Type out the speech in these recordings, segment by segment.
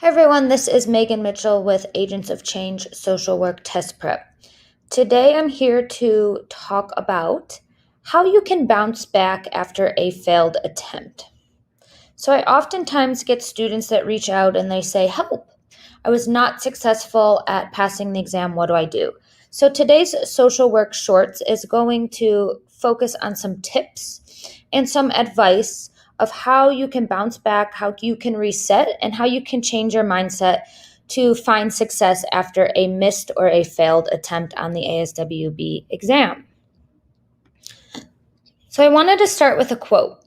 Hi everyone, this is Megan Mitchell with Agents of Change Social Work Test Prep. Today I'm here to talk about how you can bounce back after a failed attempt. So I oftentimes get students that reach out and they say, "Help, I was not successful at passing the exam. What do I do?" So today's social work shorts is going to focus on some tips and some advice of how you can bounce back, how you can reset, and how you can change your mindset to find success after a missed or a failed attempt on the ASWB exam. So I wanted to start with a quote.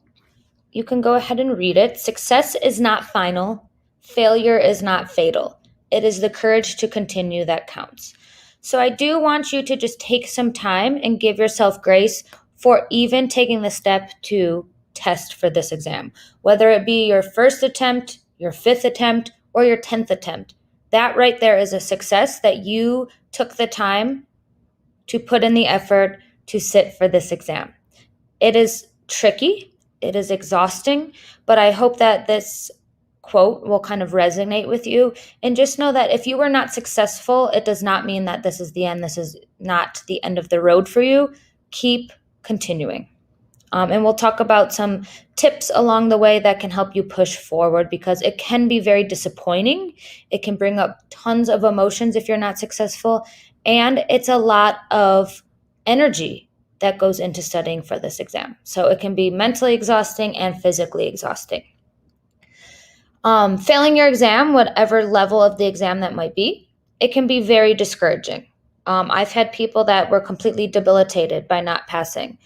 You can go ahead and read it. "Success is not final. Failure is not fatal. It is the courage to continue that counts." So I do want you to just take some time and give yourself grace for even taking the step to test for this exam, whether it be your first attempt, your fifth attempt, or your 10th attempt. That right there is a success that you took the time to put in the effort to sit for this exam. It is tricky. It is exhausting, but I hope that this quote will kind of resonate with you. And just know that if you were not successful, it does not mean that this is the end. This is not the end of the road for you. Keep continuing. And we'll talk about some tips along the way that can help you push forward, because it can be very disappointing. It can bring up tons of emotions if you're not successful. And it's a lot of energy that goes into studying for this exam. So it can be mentally exhausting and physically exhausting. Failing your exam, whatever level of the exam that might be, it can be very discouraging. I've had people that were completely debilitated by not passing.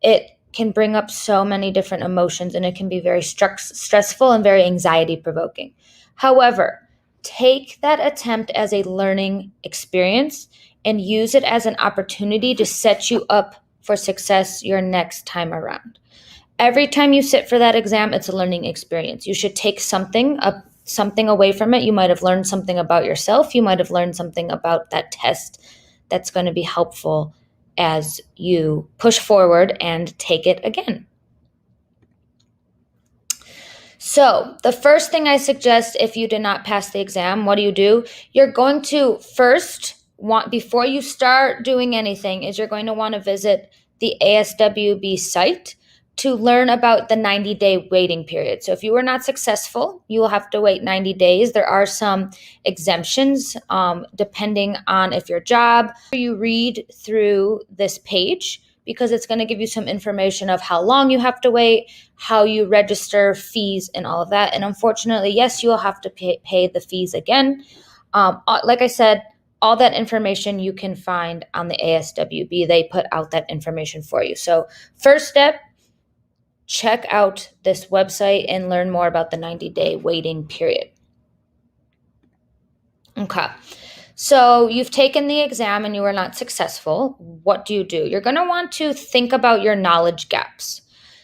It can bring up so many different emotions, and it can be very stressful and very anxiety provoking. However, take that attempt as a learning experience and use it as an opportunity to set you up for success your next time around. Every time you sit for that exam, it's a learning experience. You should take something away from it. You might have learned something about yourself. You might have learned something about that test that's going to be helpful as you push forward and take it again. So the first thing I suggest, if you did not pass the exam, what do? You're going to first before you start doing anything, is you're going to want to visit the ASWB site to learn about the 90-day waiting period. So if you were not successful, you will have to wait 90 days. There are some exemptions depending on if your job. You read through this page because it's going to give you some information of how long you have to wait, how you register, fees, and all of that. And unfortunately, yes, you will have to pay the fees again. Like I said, all that information you can find on the ASWB. They put out that information for you. So first step, check out this website and learn more about the 90-day waiting period. Okay. So you've taken the exam and you were not successful. What do? You're going to want to think about your knowledge gaps.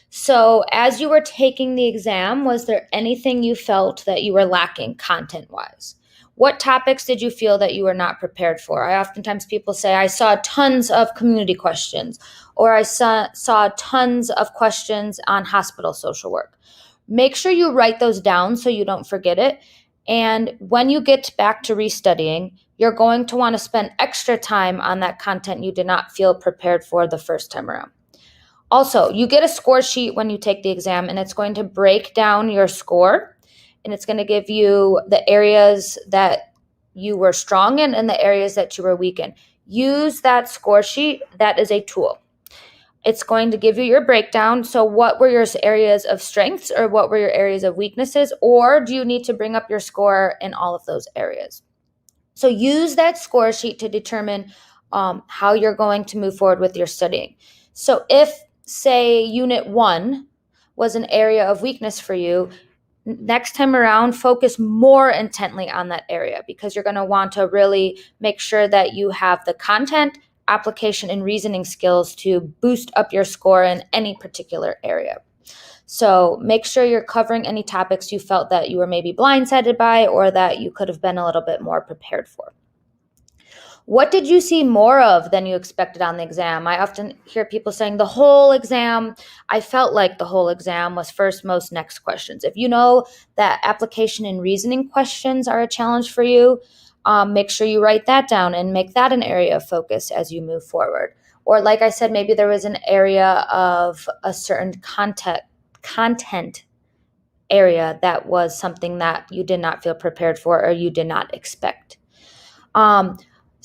So as you were taking the exam, was there anything you felt that you were lacking content-wise? What topics did you feel that you were not prepared for? Oftentimes people say, "I saw tons of community questions," or "I saw tons of questions on hospital social work." Make sure you write those down so you don't forget it. And when you get back to restudying, you're going to want to spend extra time on that content you did not feel prepared for the first time around. Also, you get a score sheet when you take the exam, and it's going to break down your score, and it's going to give you the areas that you were strong in and the areas that you were weak in. Use that score sheet. That is a tool. It's going to give you your breakdown. So what were your areas of strengths, or what were your areas of weaknesses? Or do you need to bring up your score in all of those areas? So use that score sheet to determine how you're going to move forward with your studying. So if, say, Unit 1 was an area of weakness for you, next time around, focus more intently on that area, because you're going to want to really make sure that you have the content, application, and reasoning skills to boost up your score in any particular area. So make sure you're covering any topics you felt that you were maybe blindsided by, or that you could have been a little bit more prepared for. What did you see more of than you expected on the exam? I often hear people saying the whole exam, I felt like the whole exam was first, most, next questions. If you know that application and reasoning questions are a challenge for you, make sure you write that down and make that an area of focus as you move forward. Or like I said, maybe there was an area of a certain content area that was something that you did not feel prepared for or you did not expect.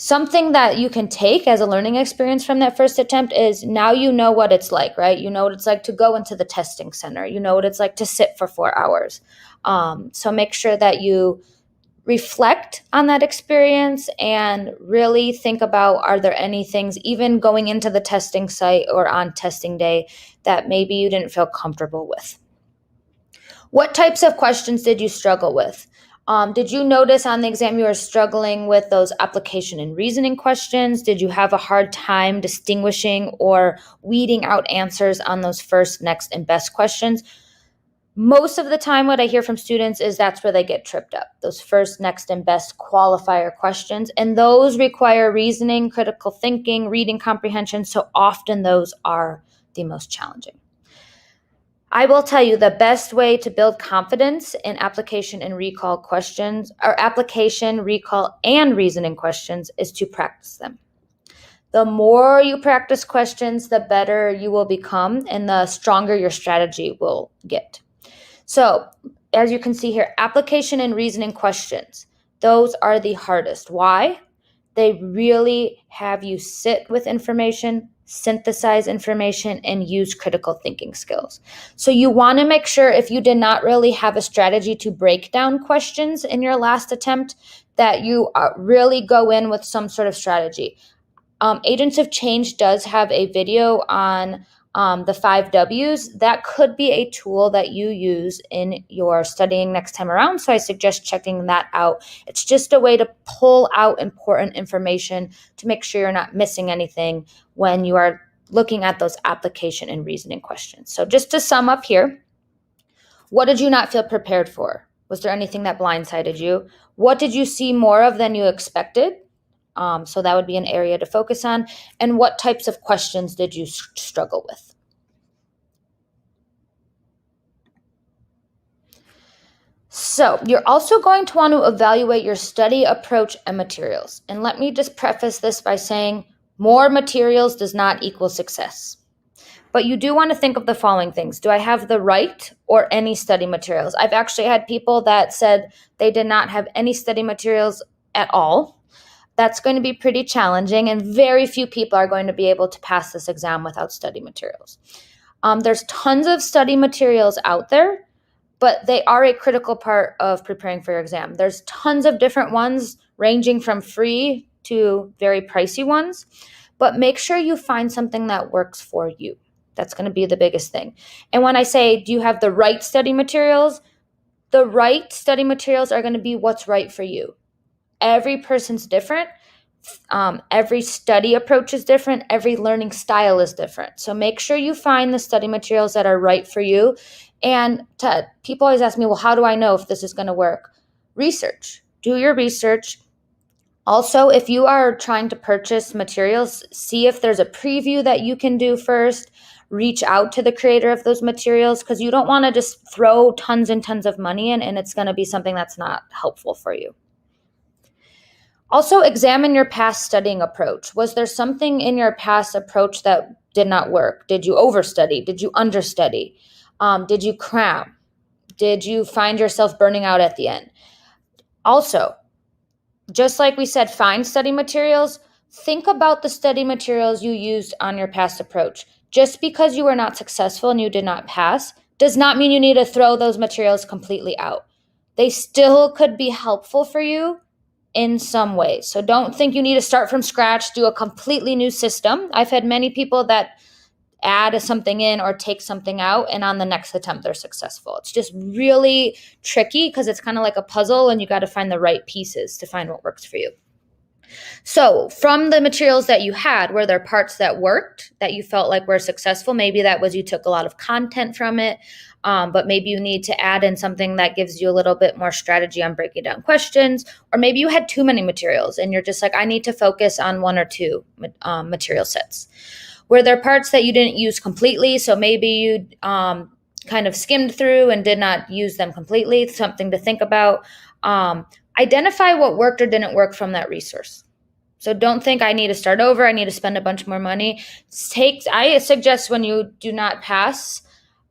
Something that you can take as a learning experience from that first attempt is now you know what it's like, right? You know what it's like to go into the testing center. You know what it's like to sit for 4 hours. So make sure that you reflect on that experience and really think about, are there any things, even going into the testing site or on testing day, that maybe you didn't feel comfortable with? What types of questions did you struggle with? Did you notice on the exam you were struggling with those application and reasoning questions? Did you have a hard time distinguishing or weeding out answers on those first, next, and best questions? Most of the time, what I hear from students is that's where they get tripped up. Those first, next, and best qualifier questions. And those require reasoning, critical thinking, reading comprehension. So often those are the most challenging. I will tell you the best way to build confidence in application and recall questions, or application, recall, and reasoning questions, is to practice them. The more you practice questions, the better you will become and the stronger your strategy will get. So, as you can see here, application and reasoning questions, those are the hardest. Why? They really have you sit with information, synthesize information, and use critical thinking skills. So you want to make sure, if you did not really have a strategy to break down questions in your last attempt, that you really go in with some sort of strategy. Agents of Change does have a video on the 5 W's. That could be a tool that you use in your studying next time around. So I suggest checking that out. It's just a way to pull out important information to make sure you're not missing anything when you are looking at those application and reasoning questions. So just to sum up here, what did you not feel prepared for? Was there anything that blindsided you? What did you see more of than you expected? So that would be an area to focus on. And what types of questions did you struggle with? So you're also going to want to evaluate your study approach and materials. And let me just preface this by saying more materials does not equal success. But you do want to think of the following things. Do I have the right or any study materials? I've actually had people that said they did not have any study materials at all. That's going to be pretty challenging, and very few people are going to be able to pass this exam without study materials. There's tons of study materials out there, but they are a critical part of preparing for your exam. There's tons of different ones, ranging from free to very pricey ones, but make sure you find something that works for you. That's going to be the biggest thing. And when I say, do you have the right study materials? The right study materials are going to be what's right for you. Every person's different. Every study approach is different. Every learning style is different. So make sure you find the study materials that are right for you. And people always ask me, well, how do I know if this is going to work? Research. Do your research. Also, if you are trying to purchase materials, see if there's a preview that you can do first. Reach out to the creator of those materials, because you don't want to just throw tons and tons of money in and it's going to be something that's not helpful for you. Also, examine your past studying approach. Was there something in your past approach that did not work? Did you overstudy? Did you understudy? Did you cram? Did you find yourself burning out at the end? Also, just like we said, find study materials. Think about the study materials you used on your past approach. Just because you were not successful and you did not pass does not mean you need to throw those materials completely out. They still could be helpful for you in some ways. So don't think you need to start from scratch, do a completely new system. I've had many people that add something in or take something out, and on the next attempt, they're successful. It's just really tricky because it's kind of like a puzzle and you got to find the right pieces to find what works for you. So from the materials that you had, were there parts that worked that you felt like were successful? Maybe that was you took a lot of content from it, but maybe you need to add in something that gives you a little bit more strategy on breaking down questions, or maybe you had too many materials and you're just like, I need to focus on one or two material sets. Were there parts that you didn't use completely? So maybe you kind of skimmed through and did not use them completely. Something to think about. Identify what worked or didn't work from that resource. So don't think I need to start over. I need to spend a bunch more money. I suggest when you do not pass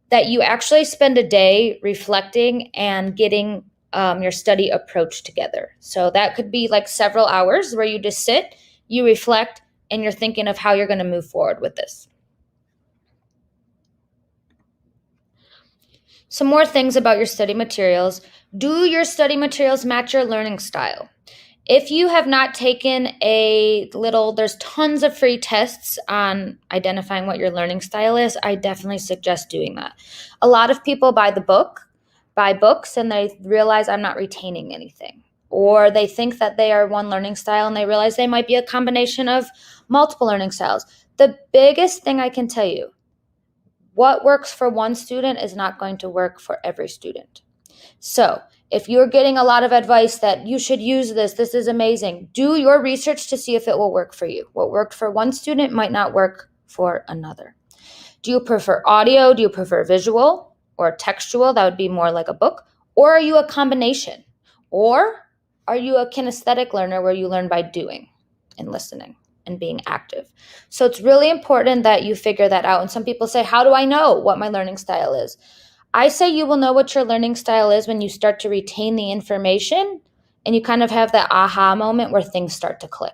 that you actually spend a day reflecting and getting your study approach together. So that could be like several hours where you just sit, you reflect, and you're thinking of how you're going to move forward with this. Some more things about your study materials. Do your study materials match your learning style? If you have not taken there's tons of free tests on identifying what your learning style is. I definitely suggest doing that. A lot of people buy books, and they realize I'm not retaining anything. Or they think that they are one learning style and they realize they might be a combination of multiple learning styles. The biggest thing I can tell you, what works for one student is not going to work for every student. So if you're getting a lot of advice that you should use this is amazing, do your research to see if it will work for you. What worked for one student might not work for another. Do you prefer audio? Do you prefer visual or textual? That would be more like a book. Or are you a combination? Or are you a kinesthetic learner where you learn by doing and listening and being active? So it's really important that you figure that out. And some people say, how do I know what my learning style is? I say you will know what your learning style is when you start to retain the information and you kind of have that aha moment where things start to click.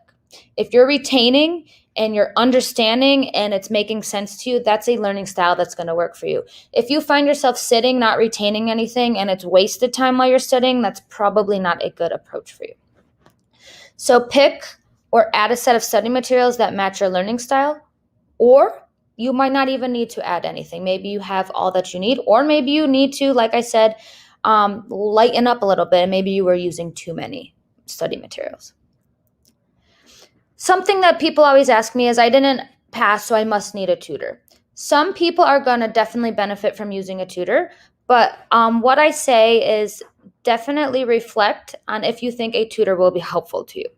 If you're retaining and you're understanding and it's making sense to you, that's a learning style that's going to work for you. If you find yourself sitting, not retaining anything, and it's wasted time while you're studying, that's probably not a good approach for you. So pick or add a set of study materials that match your learning style, or you might not even need to add anything. Maybe you have all that you need, or maybe you need to, like I said, lighten up a little bit. Maybe you were using too many study materials. Something that people always ask me is, I didn't pass, so I must need a tutor. Some people are going to definitely benefit from using a tutor, but what I say is definitely reflect on if you think a tutor will be helpful to you.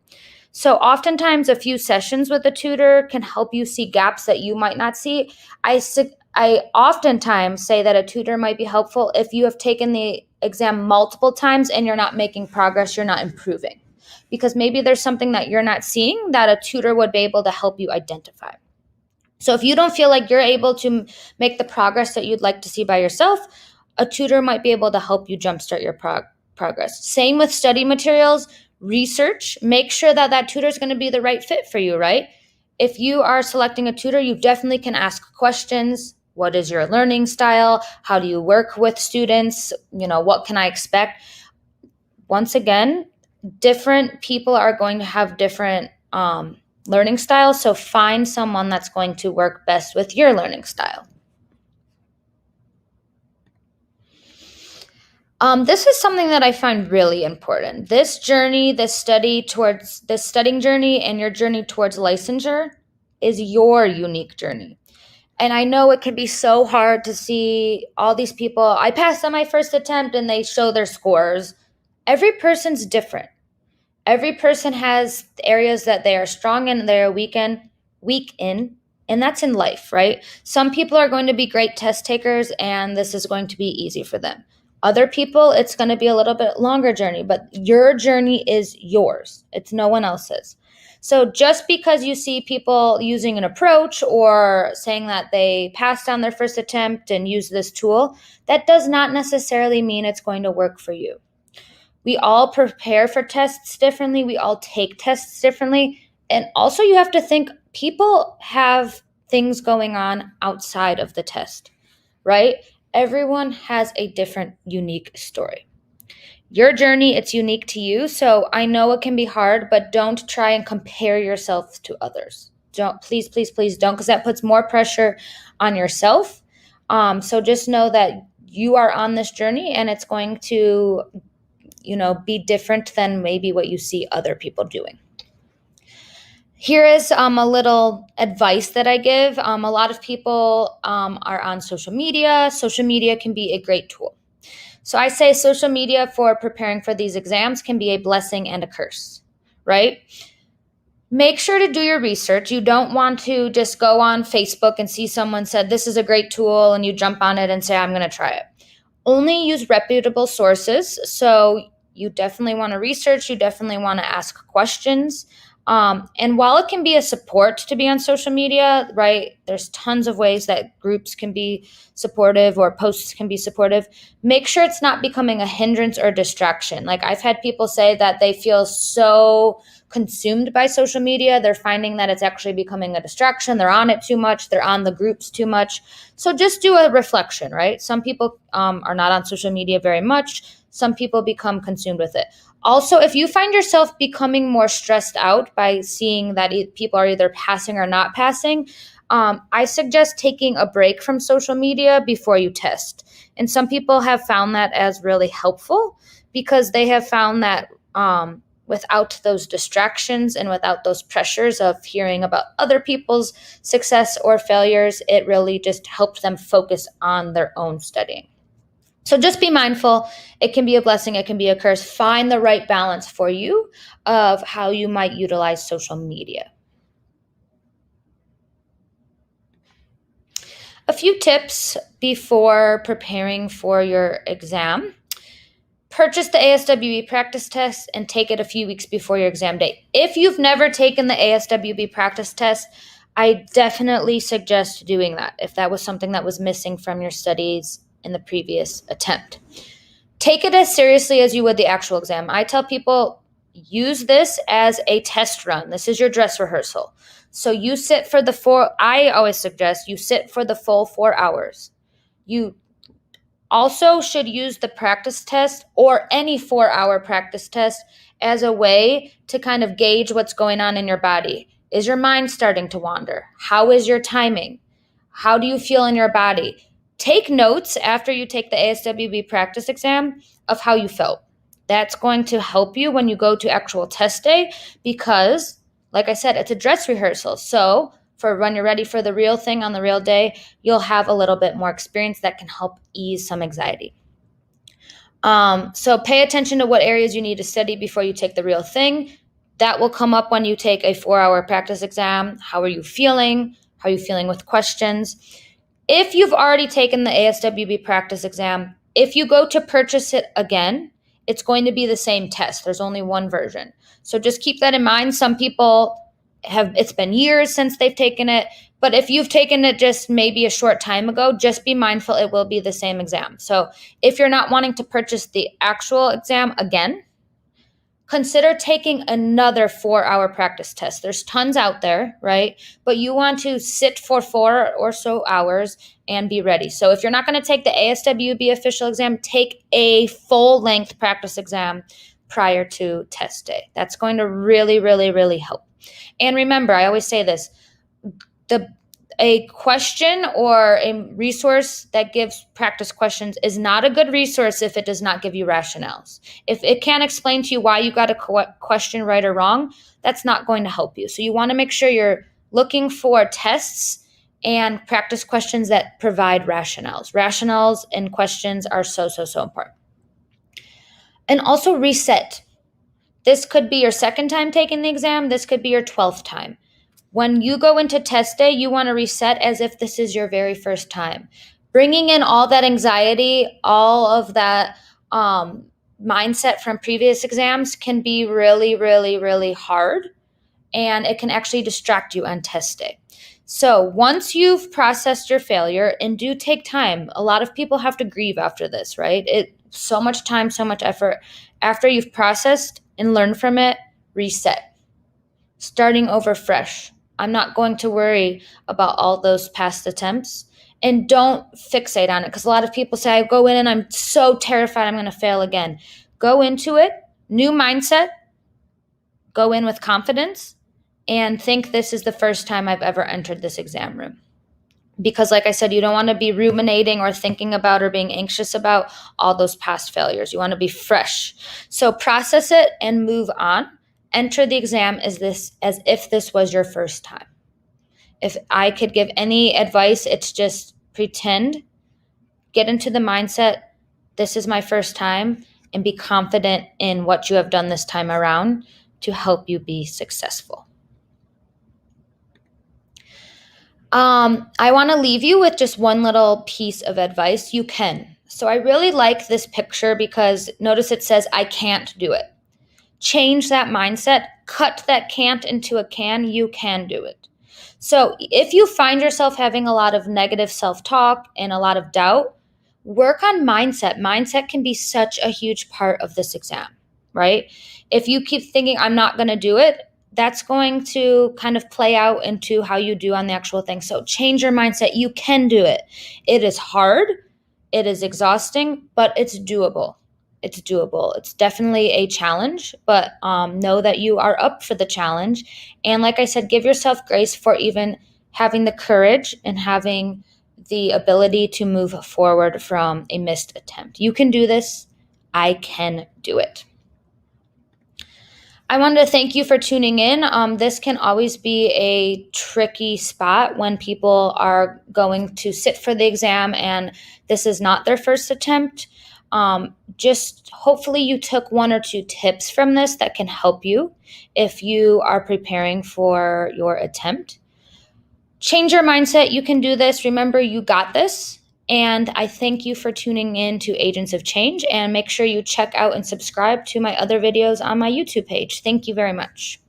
So oftentimes a few sessions with a tutor can help you see gaps that you might not see. I oftentimes say that a tutor might be helpful if you have taken the exam multiple times and you're not making progress, you're not improving. Because maybe there's something that you're not seeing that a tutor would be able to help you identify. So if you don't feel like you're able to make the progress that you'd like to see by yourself, a tutor might be able to help you jumpstart your progress. Same with study materials. Research, make sure that tutor is going to be the right fit for you, right? If you are selecting a tutor, you definitely can ask questions. What is your learning style? How do you work with students? What can I expect? Once again, different people are going to have different learning styles, so find someone that's going to work best with your learning style. This is something that I find really important. This studying journey and your journey towards licensure is your unique journey. And I know it can be so hard to see all these people. I passed on my first attempt and they show their scores. Every person's different. Every person has areas that they are strong in and they are weak in, and that's in life, right? Some people are going to be great test takers and this is going to be easy for them. Other people, it's going to be a little bit longer journey, but your journey is yours. It's no one else's. So just because you see people using an approach or saying that they passed on their first attempt and use this tool, that does not necessarily mean it's going to work for you. We all prepare for tests differently. We all take tests differently. And also you have to think people have things going on outside of the test, right? Everyone has a different, unique story. Your journey, it's unique to you. So I know it can be hard, but don't try and compare yourself to others. Please don't, because that puts more pressure on yourself. So just know that you are on this journey and it's going to, be different than maybe what you see other people doing. Here is a little advice that I give. A lot of people are on social media. Social media can be a great tool. So I say social media for preparing for these exams can be a blessing and a curse, right? Make sure to do your research. You don't want to just go on Facebook and see someone said this is a great tool and you jump on it and say, I'm going to try it. Only use reputable sources. So you definitely want to research. You definitely want to ask questions. And while it can be a support to be on social media, right, there's tons of ways that groups can be supportive or posts can be supportive. Make sure it's not becoming a hindrance or distraction. Like I've had people say that they feel so consumed by social media. They're finding that it's actually becoming a distraction. They're on it too much. They're on the groups too much. So just do a reflection, right? Some people are not on social media very much. Some people become consumed with it. Also, if you find yourself becoming more stressed out by seeing that people are either passing or not passing, I suggest taking a break from social media before you test. And some people have found that as really helpful because they have found that without those distractions and without those pressures of hearing about other people's success or failures, it really just helped them focus on their own studying. So just be mindful. It can be a blessing, it can be a curse. Find the right balance for you of how you might utilize social media. A few tips before preparing for your exam. Purchase the ASWB practice test and take it a few weeks before your exam date. If you've never taken the ASWB practice test, I definitely suggest doing that if that was something that was missing from your studies in the previous attempt. Take it as seriously as you would the actual exam. I tell people, use this as a test run. This is your dress rehearsal. So you sit for I always suggest you sit for the full 4 hours. You also should use the practice test or any 4-hour practice test as a way to kind of gauge what's going on in your body. Is your mind starting to wander? How is your timing? How do you feel in your body? Take notes after you take the ASWB practice exam of how you felt. That's going to help you when you go to actual test day because, like I said, it's a dress rehearsal. So for when you're ready for the real thing on the real day, you'll have a little bit more experience that can help ease some anxiety. So pay attention to what areas you need to study before you take the real thing. That will come up when you take a 4-hour practice exam. How are you feeling? How are you feeling with questions? If you've already taken the ASWB practice exam, if you go to purchase it again, it's going to be the same test. There's only one version. So just keep that in mind. Some people it's been years since they've taken it, but if you've taken it just maybe a short time ago, just be mindful it will be the same exam. So if you're not wanting to purchase the actual exam again, consider taking another 4-hour practice test. There's tons out there, right? But you want to sit for 4 or so hours and be ready. So if you're not going to take the ASWB official exam, take a full-length practice exam prior to test day. That's going to really, really, really help. And remember, I always say this, a question or a resource that gives practice questions is not a good resource if it does not give you rationales. If it can't explain to you why you got a question right or wrong, that's not going to help you. So you want to make sure you're looking for tests and practice questions that provide rationales. Rationales and questions are so, so, so important. And also reset. This could be your second time taking the exam. This could be your 12th time. When you go into test day, you want to reset as if this is your very first time. Bringing in all that anxiety, all of that mindset from previous exams can be really, really, really hard, and it can actually distract you on test day. So once you've processed your failure, and do take time, a lot of people have to grieve after this, right? So much time, so much effort. After you've processed and learned from it, reset. Starting over fresh. I'm not going to worry about all those past attempts, and don't fixate on it because a lot of people say, I go in and I'm so terrified I'm going to fail again. Go into it, new mindset, go in with confidence, and think this is the first time I've ever entered this exam room. Because like I said, you don't want to be ruminating or thinking about or being anxious about all those past failures. You want to be fresh. So process it and move on. enter the exam as if this was your first time. If I could give any advice, it's just pretend, get into the mindset, this is my first time, and be confident in what you have done this time around to help you be successful. I want to leave you with just one little piece of advice. You can. So I really like this picture because notice it says, I can't do it. Change that mindset, cut that can't into a can, you can do it. So if you find yourself having a lot of negative self-talk and a lot of doubt, work on mindset. Mindset can be such a huge part of this exam, right? If you keep thinking, I'm not going to do it, that's going to kind of play out into how you do on the actual thing. So change your mindset. You can do it. It is hard. It is exhausting, but it's doable. It's doable. It's definitely a challenge, but know that you are up for the challenge. And like I said, give yourself grace for even having the courage and having the ability to move forward from a missed attempt. You can do this. I can do it. I wanted to thank you for tuning in. This can always be a tricky spot when people are going to sit for the exam and this is not their first attempt. Just hopefully you took one or two tips from this that can help you if you are preparing for your attempt. Change your mindset. You can do this. Remember, you got this. And I thank you for tuning in to Agents of Change, and make sure you check out and subscribe to my other videos on my YouTube page. Thank you very much.